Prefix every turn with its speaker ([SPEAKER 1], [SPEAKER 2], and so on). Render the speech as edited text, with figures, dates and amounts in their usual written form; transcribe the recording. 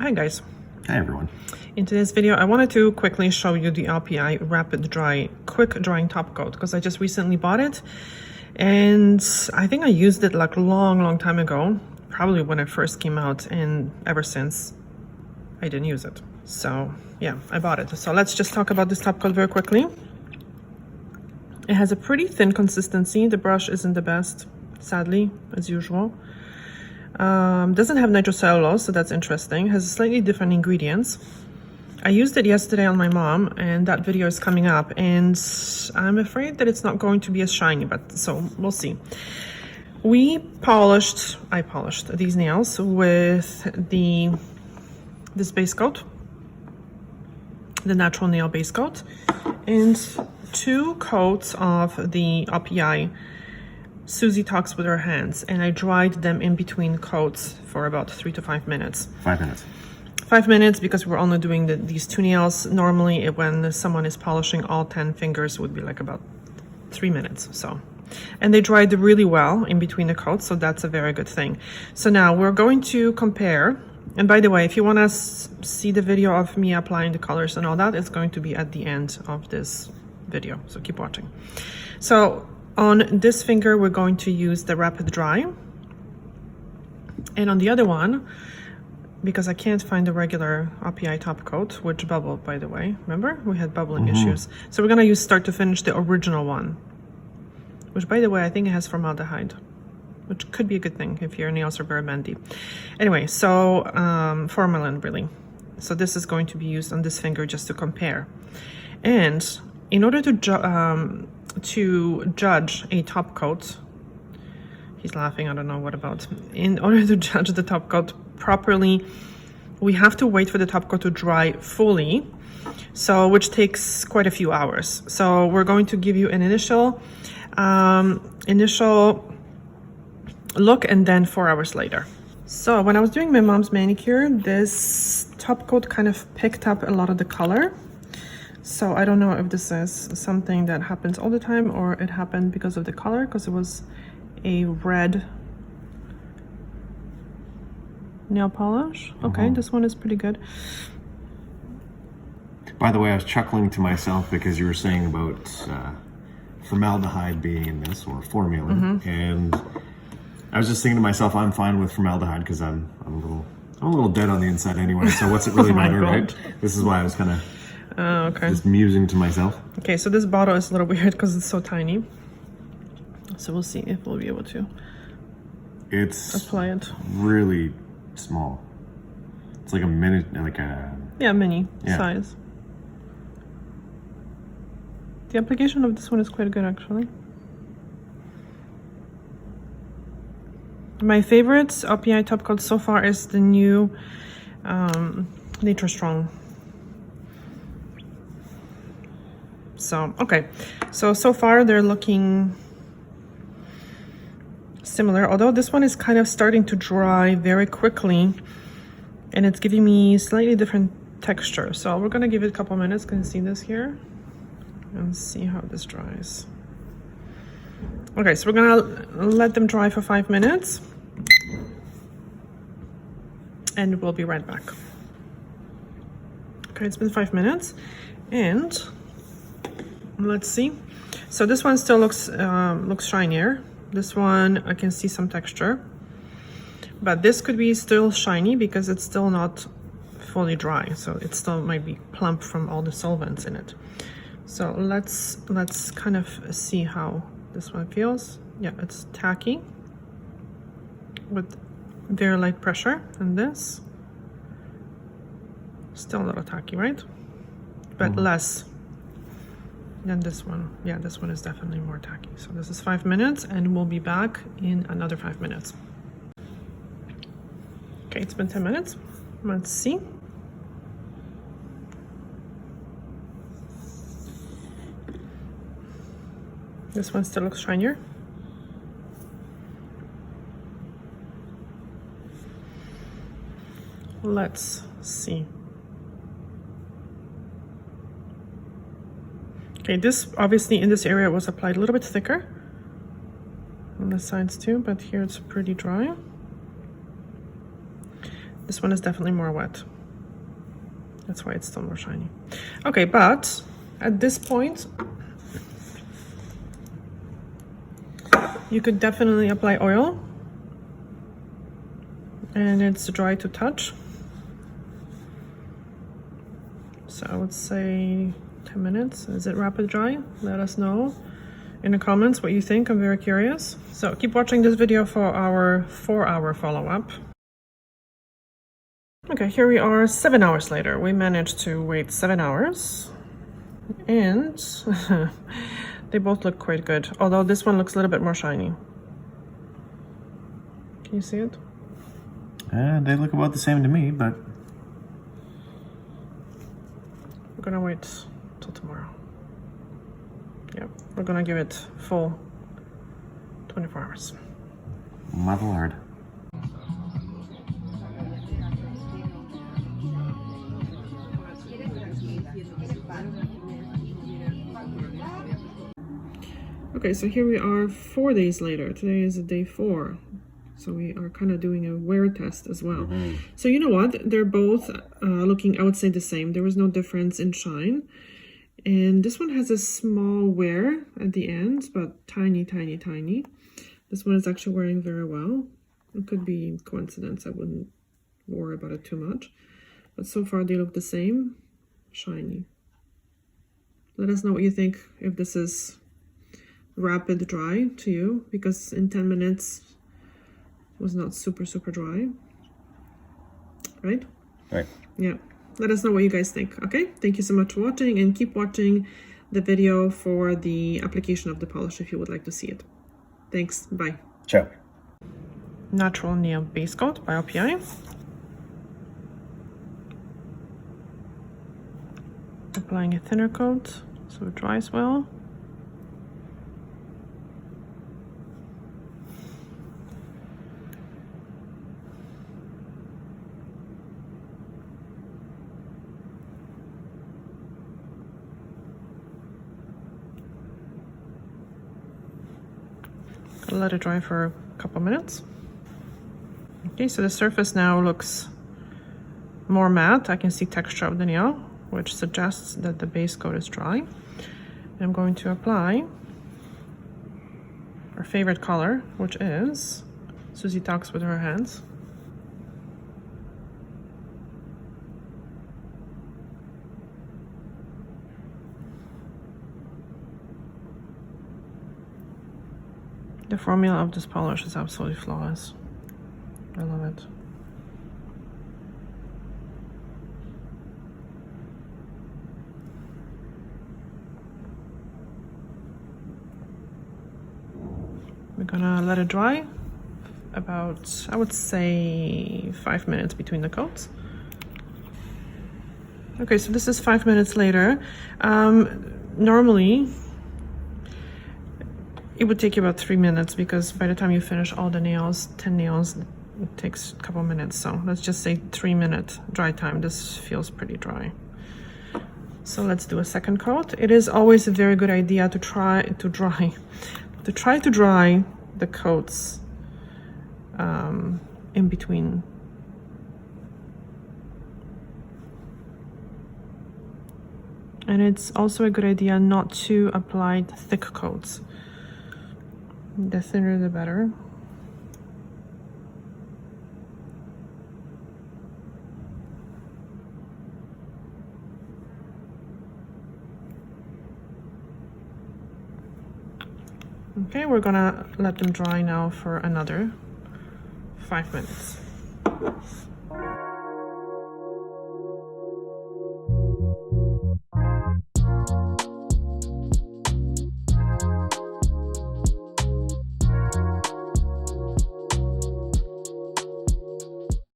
[SPEAKER 1] Hi guys.
[SPEAKER 2] Hi everyone.
[SPEAKER 1] In today's video, I wanted to quickly show you the OPI Rapid Dry Quick Drying Top Coat because I just recently bought it and I think I used it like a long time ago, probably when it first came out, and ever since I didn't use it. So yeah, I bought it. So let's just talk about this top coat very quickly. It has a pretty thin consistency. The brush isn't the best, sadly, as usual. Doesn't have nitrocellulose, so that's interesting. Has slightly different ingredients. I used it yesterday on my mom, and that video is coming up, and I'm afraid that it's not going to be as shiny, but so we'll see. I polished these nails with this base coat, the natural nail base coat, and 2 coats of the OPI Susie Talks with Her Hands, and I dried them in between coats for about 3 to 5 minutes.
[SPEAKER 2] 5 minutes.
[SPEAKER 1] 5 minutes because we're only doing these 2 nails. Normally, when someone is polishing all 10 fingers, would be like about 3 minutes. So, and they dried really well in between the coats, so that's a very good thing. So now we're going to compare. And by the way, if you want to see the video of me applying the colors and all that, it's going to be at the end of this video. So keep watching. So on this finger, we're going to use the Rapid Dry. And on the other one, because I can't find the regular OPI top coat, which bubbled, by the way. Remember? We had bubbling issues. So we're going to use start to finish the original one, which, by the way, I think it has formaldehyde, which could be a good thing if your nails are very bendy. Anyway, so formalin, really. So this is going to be used on this finger just to compare. And in order to judge a top coat, he's laughing, I don't know what about. In order to judge the top coat properly, we have to wait for the top coat to dry fully, so which takes quite a few hours. So we're going to give you an initial look, and then 4 hours later. So when I was doing my mom's manicure, this top coat kind of picked up a lot of the color. So I don't know if this is something that happens all the time or it happened because of the color, because it was a red nail polish. Okay, this one is pretty good.
[SPEAKER 2] By the way, I was chuckling to myself because you were saying about formaldehyde being in this, or formalin, and I was just thinking to myself, I'm fine with formaldehyde because I'm a little dead on the inside anyway. So what's it really matter, right? This is why I was kind of just musing to myself. Okay, so this bottle is a little weird because it's so tiny. So we'll see if we'll be able to apply it. Really small. It's like a mini, mini size. The application of this one is quite good, actually. My favorite OPI top coat so far is the new Nature Strong. So, okay. So far they're looking similar, although this one is kind of starting to dry very quickly and it's giving me slightly different texture. So we're gonna give it a couple minutes. Can you see this here? And see how this dries. Okay, so we're gonna let them dry for 5 minutes and we'll be right back. Okay, it's been 5 minutes and let's see. So this one still looks shinier. This one, I can see some texture, but this could be still shiny because it's still not fully dry. So it still might be plump from all the solvents in it. So let's kind of see how this one feels. Yeah, it's tacky with very light pressure, and this still a little tacky, right? But less than this one. Yeah, this one is definitely more tacky. So this is 5 minutes and we'll be back in another 5 minutes. Okay, it's been 10 minutes. Let's see. This one still looks shinier. Let's see. Okay, this obviously in this area was applied a little bit thicker on the sides too, but here it's pretty dry.
[SPEAKER 1] This one is definitely more wet. That's why it's still more shiny. Okay, but at this point, you could definitely apply oil, and it's dry to touch. So I would say 10 minutes. Is it rapid dry? Let us know in the comments what you think. I'm very curious. So keep watching this video for our 4-hour follow-up. Okay, here we are 7 hours later. We managed to wait 7 hours, and they both look quite good, although this one looks a little bit more shiny. Can you see it?
[SPEAKER 2] They look about the same to me, but
[SPEAKER 1] we're gonna wait till tomorrow. Yeah, we're gonna give it full 24 hours.
[SPEAKER 2] my lord.
[SPEAKER 1] Okay, so here we are 4 days later. Today is day 4. So we are kind of doing a wear test as well. So you know what? They're both looking, I would say, the same. There was no difference in shine. And this one has a small wear at the end, but tiny, tiny, tiny. This one is actually wearing very well. It could be coincidence. I wouldn't worry about it too much. But so far they look the same. Shiny. Let us know what you think, if this is rapid dry to you, because in 10 minutes it was not super dry, right? Yeah, let us know what you guys think. Okay, thank you so much for watching, and keep watching the video for the application of the polish if you would like to see it. Thanks, bye.
[SPEAKER 2] Ciao.
[SPEAKER 1] Natural Nail Base Coat by OPI. Applying a thinner coat so it dries well. Let it dry for a couple minutes. Okay, so the surface now looks more matte. I can see texture of the nail, which suggests that the base coat is dry. I'm going to apply our favorite color, which is Susie Talks with Her Hands. The formula of this polish is absolutely flawless. I love it. We're gonna let it dry about, I would say, 5 minutes between the coats. Okay, so this is 5 minutes later. Normally, it would take you about 3 minutes, because by the time you finish all the nails, 10 nails, it takes a couple minutes. So let's just say 3 minute dry time. This feels pretty dry. So let's do a second coat. It is always a very good idea to try to dry the coats in between. And it's also a good idea not to apply thick coats. The thinner the better. Okay, we're gonna let them dry now for another 5 minutes.